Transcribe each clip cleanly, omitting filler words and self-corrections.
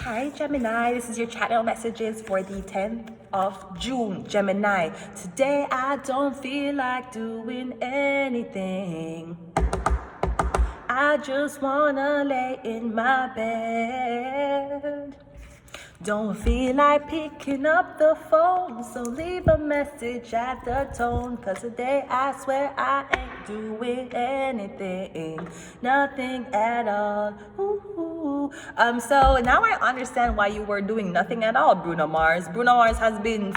Hi Gemini, this is your channel messages for the 10th of June. Gemini, today I don't feel like doing anything. I just wanna lay in my bed. Don't feel like picking up the phone, so leave a message at the tone. Cause today I swear I ain't doing anything, nothing at all. Ooh. So now I understand why you were doing nothing at all, Bruno Mars. Bruno Mars has been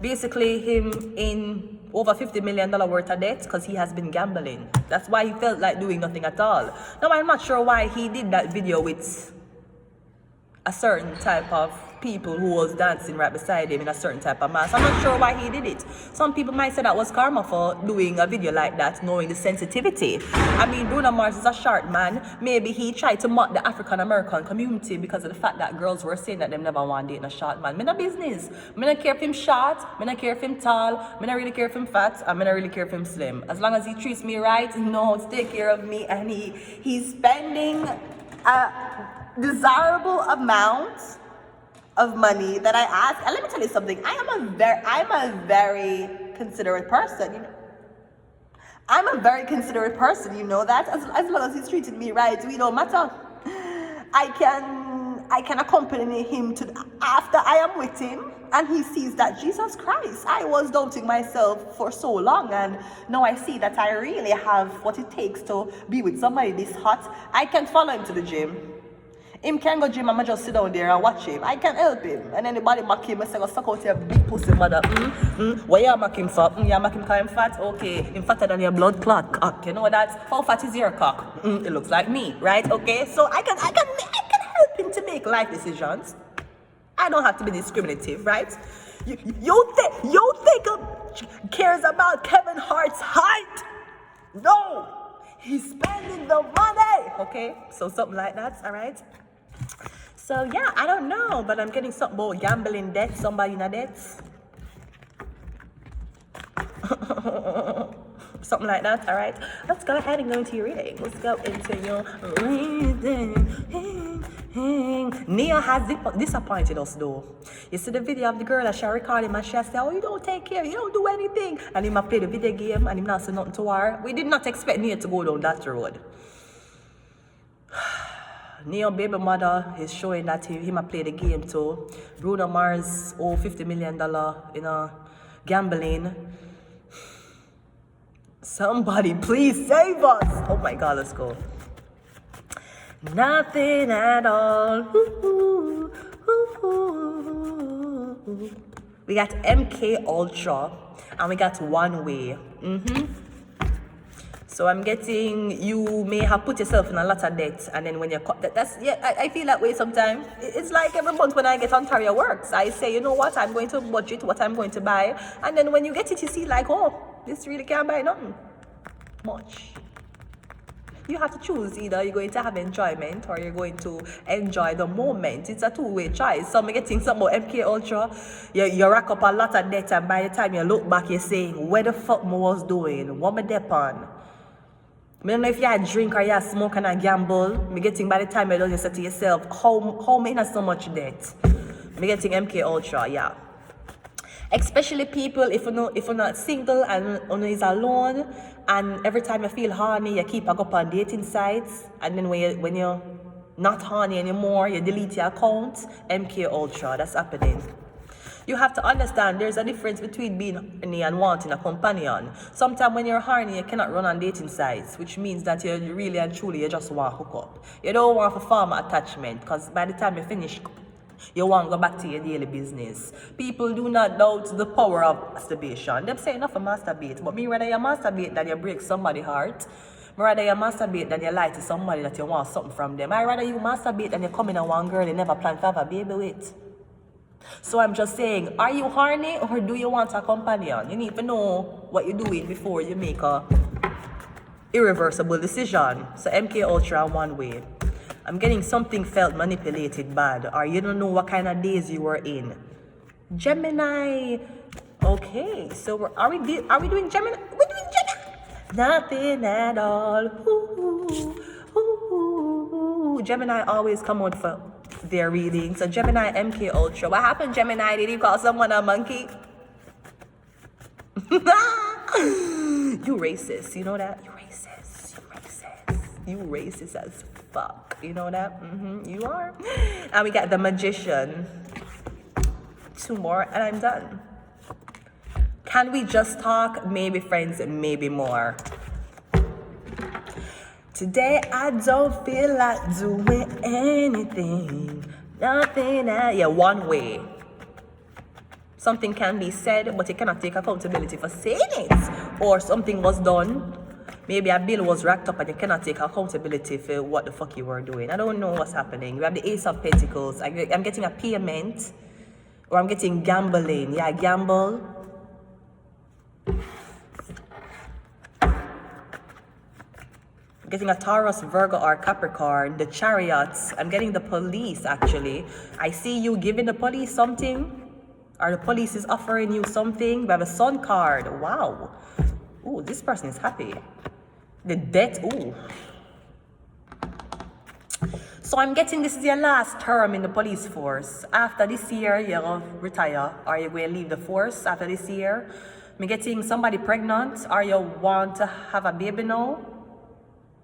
basically him in over $50 million worth of debt because he has been gambling. That's why he felt like doing nothing at all. Now I'm not sure why he did that video with a certain type of people who was dancing right beside him in a certain type of mask. I'm not sure why he did it. Some people might say that was karma for doing a video like that, knowing the sensitivity. I mean, Bruno Mars is a short man. Maybe he tried to mock the African American community because of the fact that girls were saying that they never want to date a short man. Me no business. Me no care if him short, me no care if him tall, me no really care if him fat, and me no really care if him slim. As long as he treats me right, he knows to take care of me, and he's spending desirable amount of money that I ask. And let me tell you something. I'm a very considerate person. You know, I'm a very considerate person. You know that. As long as he's treating me right, we don't matter. I can accompany him to after I am with him, and he sees that Jesus Christ, I was doubting myself for so long, and now I see that I really have what it takes to be with somebody this hot. I can follow him to the gym. Him can go gym and I just sit down there and watch him. I can help him. And anybody mock him, I say, go suck out your big pussy mother. What you mock him for? You mock him because I'm fat? Okay. Him fatter than your blood clot cock. You know that? How fat is your cock? It looks like me, right? Okay. So I can help him to make life decisions. I don't have to be discriminative, right? You think cares about Kevin Hart's height? No. He's spending the money. Okay. So something like that, all right? So yeah, I don't know, but I'm getting something about gambling debt, somebody in a debt. Something like that, all right? Let's go ahead and go into your reading. Let's go into your reading. Nia has disappointed us though. You see the video of the girl that she recorded and she said, oh, you don't take care, you don't do anything. And him play the video game and him not say nothing to her. We did not expect Nia to go down that road. Neo baby mother is showing that he might play the game too. Bruno Mars owe $50 million in gambling. Somebody please save us. Oh my God, let's go. Nothing at all. We got MK Ultra and we got One Way. So I'm getting, you may have put yourself in a lot of debt, and then when you cut that's, yeah, I feel that way sometimes. It's like every month when I get Ontario Works, I say, you know what, I'm going to budget what I'm going to buy, and then when you get it, you see like, oh, this really can't buy nothing much. You have to choose, either you're going to have enjoyment or you're going to enjoy the moment. It's a two-way choice. So I'm getting something about MK Ultra. You rack up a lot of debt, and by the time you look back, you're saying, where the fuck I was doing? What my debt on? I don't know if you had drink or you smoke and a gamble. Me getting by the time you don't, you say to yourself, how me in so much debt? Me getting MK Ultra, yeah. Especially people, if you're not single and you is alone, and every time you feel horny, you keep up on dating sites, and then when you're not horny anymore, you delete your account. MK Ultra, that's happening. You have to understand there's a difference between being horny and wanting a companion. Sometimes when you're horny, you cannot run on dating sites, which means that you really and truly you just want to hook up. You don't want to form an attachment, because by the time you finish, you want to go back to your daily business. People do not doubt the power of masturbation. They say enough for masturbate, but me rather you masturbate than you break somebody's heart. Me rather you masturbate than you lie to somebody that you want something from them. I rather you masturbate than you come in on one girl you never plan to have a baby with. So I'm just saying, are you horny or do you want a companion? You need to know what you're doing before you make a irreversible decision. So MK Ultra One Way. I'm getting something felt manipulated bad, or you don't know what kind of days you were in. Gemini. Okay, so are we doing Gemini? We're doing Gemini. Nothing at all. Gemini always come out for their reading. So Gemini MK Ultra. What happened, Gemini? Did you call someone a monkey? You racist. You know that? You racist. You racist. You racist as fuck. You know that? You are. And we got the Magician. 2 more and I'm done. Can we just talk? Maybe friends, maybe more. Today I don't feel like doing anything. Nothing. Yeah, one way. Something can be said, but you cannot take accountability for saying it. Or something was done. Maybe a bill was racked up and you cannot take accountability for what the fuck you were doing. I don't know what's happening. We have the Ace of Pentacles. I'm getting a payment. Or I'm getting gambling. Yeah, gamble. Getting a Taurus, Virgo, or Capricorn. The Chariots. I'm getting the Police, actually. I see you giving the police something. Or the police is offering you something. We have a Sun card. Wow. Ooh, this person is happy. The Death. Ooh. So I'm getting this is your last term in the police force. After this year, you'll retire. Or you're going to leave the force after this year. I'm getting somebody pregnant. Or you want to have a baby now.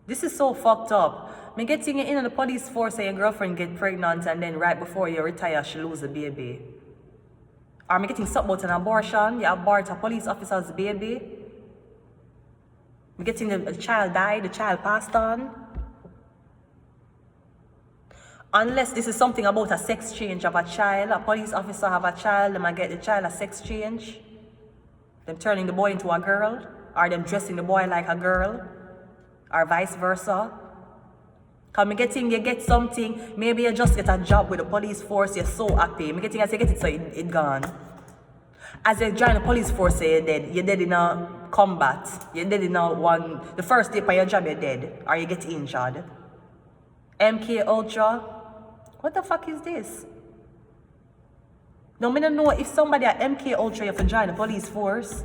This is so fucked up. I'm getting it in the police force and your girlfriend get pregnant and then right before you retire, she lose the baby. Or I'm getting something about an abortion. You abort a police officer's baby. I'm getting the child died, the child passed on. Unless this is something about a sex change of a child. A police officer have a child, they might get the child a sex change. Them turning the boy into a girl. Or them dressing the boy like a girl. Or vice versa. Because you get something, maybe you just get a job with the police force, you're so happy. As you get it, so it gone. As you join the police force, you're dead in a combat. You're dead in a one, the first day of your job, you're dead. Or you get injured. MK Ultra, what the fuck is this? Now, I don't know if somebody at MK Ultra, you have to join the police force.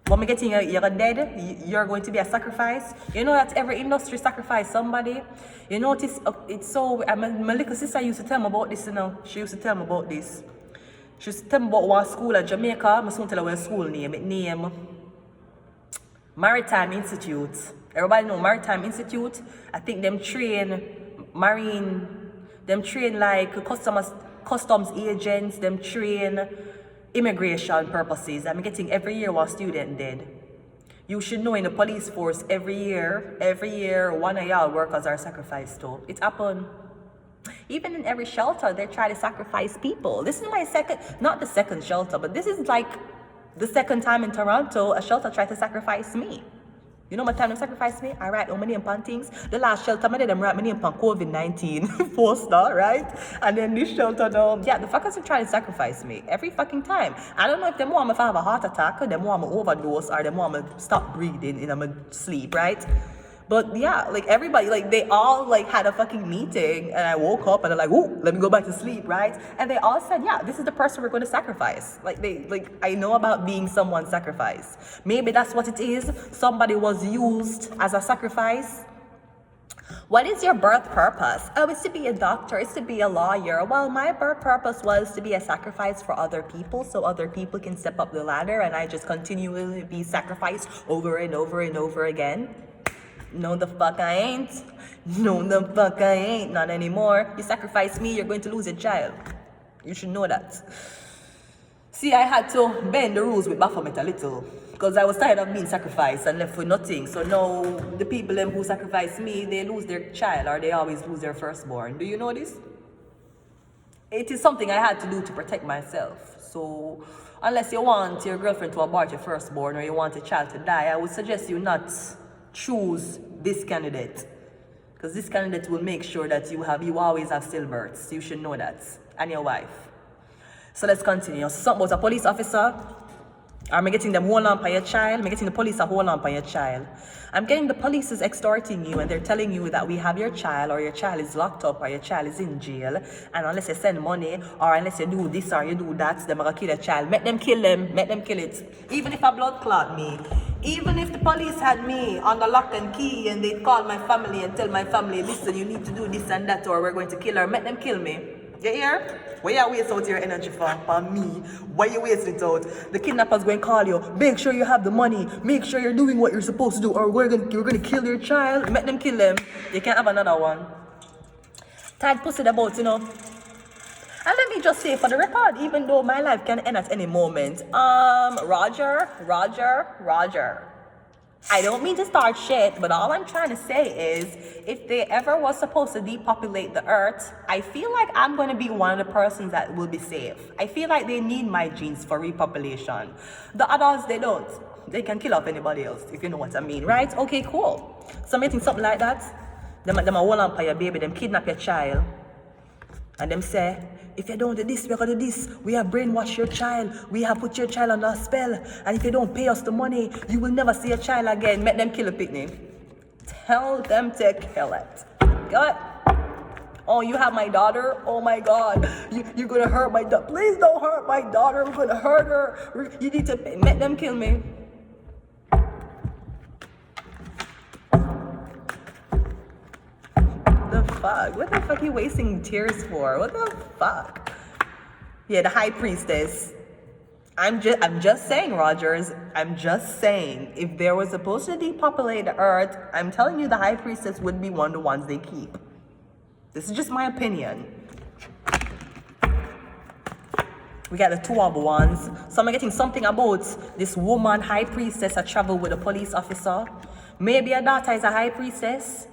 But you're dead, you're going to be a sacrifice. You know that every industry sacrifice somebody. You notice, it's so, my little sister used to tell me about this, you know. She used to tell me about this. She used to tell me about one school at Jamaica. I must tell her what school name. It name Maritime Institute. Everybody know Maritime Institute. I think them train marine, them train like customs agents, them train immigration purposes. I'm getting every year one student dead. You should know in the police force every year one of y'all workers are sacrificed too. It happened. Even in every shelter, they try to sacrifice people. This is my not the second shelter, but this is like the second time in Toronto, a shelter tried to sacrifice me. You know what time they sacrifice me? I write all my name on things. The last shelter, I did them write my name on COVID-19 poster, right? And then this shelter now, yeah, the fuckers are trying to sacrifice me every fucking time. I don't know if they want me to have a heart attack, or they want me to overdose, or they want me to stop breathing in my sleep, right? But yeah, like everybody, like they all like had a fucking meeting, and I woke up and they're like, "Ooh, let me go back to sleep," right? And they all said, "Yeah, this is the person we're going to sacrifice." Like I know about being someone's sacrifice. Maybe that's what it is. Somebody was used as a sacrifice. What is your birth purpose? Oh, it's to be a doctor, it's to be a lawyer. Well, my birth purpose was to be a sacrifice for other people, so other people can step up the ladder, and I just continually be sacrificed over and over and over again. No, the fuck I ain't. No, the fuck I ain't. Not anymore. You sacrifice me, you're going to lose a child. You should know that. See, I had to bend the rules with Baphomet a little, because I was tired of being sacrificed and left with nothing. So now, the people who sacrifice me, they lose their child, or they always lose their firstborn. Do you know this? It is something I had to do to protect myself. So, unless you want your girlfriend to abort your firstborn, or you want a child to die, I would suggest you not choose this candidate, because this candidate will make sure that you always have stillbirths. You should know that. And your wife. So let's continue. Something about a police officer. Am I getting them hold on by your child? Am I getting the police a hold on by your child? I'm getting the police is extorting you, and they're telling you that we have your child, or your child is locked up, or your child is in jail, and unless you send money, or unless you do this or you do that, they're gonna kill your child. Make them kill them. Make them kill it. Even if a blood clot me, Even if the police had me on the lock and key and they'd call my family and tell my family, listen, you need to do this and that or we're going to kill her, make them kill me. You hear? Where you waste out your energy for me? Why you waste it out? The kidnapper's going to call you. Make sure you have the money. Make sure you're doing what you're supposed to do or we're going to kill your child. Make them kill them. You can't have another one. Tired pussy about, you know. And let me just say for the record, even though my life can end at any moment, Roger. I don't mean to start shit, but all I'm trying to say is, if they ever was supposed to depopulate the earth, I feel like I'm going to be one of the persons that will be safe. I feel like they need my genes for repopulation. The others, they don't. They can kill off anybody else, if you know what I mean, right? Okay, cool. So I'm making something like that. Them hold on for your baby, them kidnap your child. And them say, if you don't do this, we're going to do this. We have brainwashed your child. We have put your child under a spell. And if you don't pay us the money, you will never see your child again. Make them kill a picnic. Tell them to kill it. Good. Oh, you have my daughter? Oh my God. You're going to hurt my daughter. Please don't hurt my daughter. We're going to hurt her. You need to make them kill me. Fuck? What the fuck are you wasting tears for? What the fuck? Yeah, the high priestess. I'm just saying, Rogers. I'm just saying, if there was supposed to depopulate the earth, I'm telling you the high priestess would be one of the ones they keep. This is just my opinion. We got the two other ones. So I'm getting something about this woman high priestess that traveled with a police officer. Maybe her daughter is a high priestess.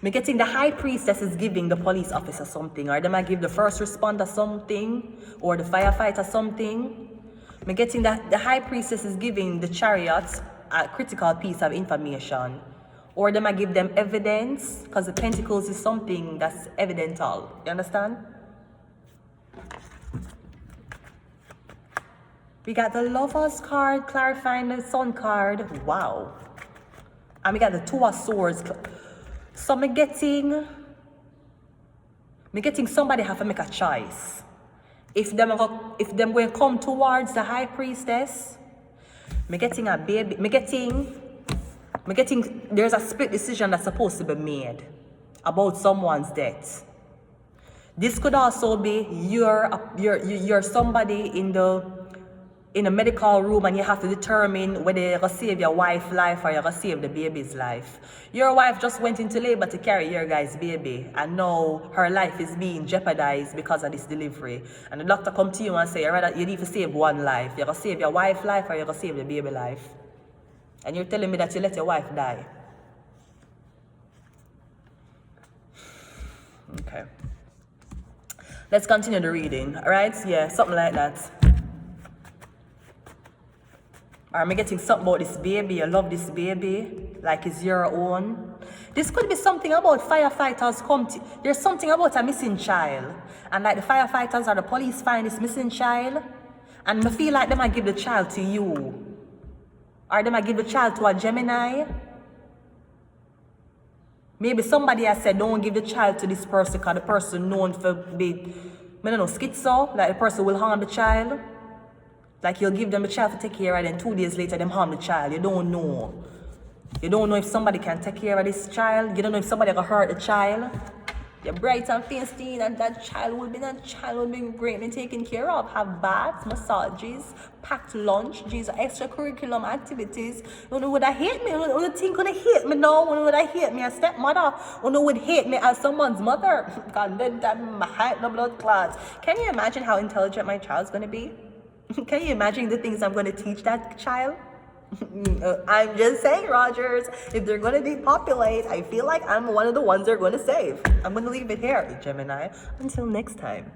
Me getting the high priestess is giving the police officer something, or they might give the first responder something, or the firefighter something. Me getting that the high priestess is giving the chariots a critical piece of information, or they might give them evidence, because the pentacles is something that's evidental. You understand? We got the Lover's card clarifying the Sun card. Wow. And we got the Two of Swords. So me getting somebody have to make a choice. If them will come towards the high priestess, me getting a baby, me getting there's a split decision that's supposed to be made about someone's death. This could also be you're somebody in a medical room and you have to determine whether you're going to save your wife's life or you're going to save the baby's life. Your wife just went into labor to carry your guy's baby and now her life is being jeopardized because of this delivery. And the doctor come to you and say, you need to save one life. You're going to save your wife's life or you're going to save the baby life. And you're telling me that you let your wife die. Okay. Let's continue the reading. Alright? Yeah, something like that. Or am I getting something about this baby? You love this baby like it's your own. This could be something about firefighters there's something about a missing child. And like the firefighters or the police find this missing child. And I feel like they might give the child to you. Or they might give the child to a Gemini. Maybe somebody has said, don't give the child to this person because the person known for being, I don't know, schizo. Like the person will harm the child. Like you'll give them the child to take care of and then 2 days later them harm the child. You don't know. You don't know if somebody can take care of this child. You don't know if somebody can hurt the child. You're bright and feisty and that child will be greatly taken care of. Have baths, massages, packed lunch, extracurriculum activities. You know would I hate me? You think would hate me now? Would I hate me as stepmother? You would hate me as someone's mother? God, that my heart, no blood clots. Can you imagine how intelligent my child's gonna be? Can you imagine the things I'm going to teach that child? I'm just saying, Rogers, if they're going to depopulate, I feel like I'm one of the ones they're going to save. I'm going to leave it here, Gemini. Until next time.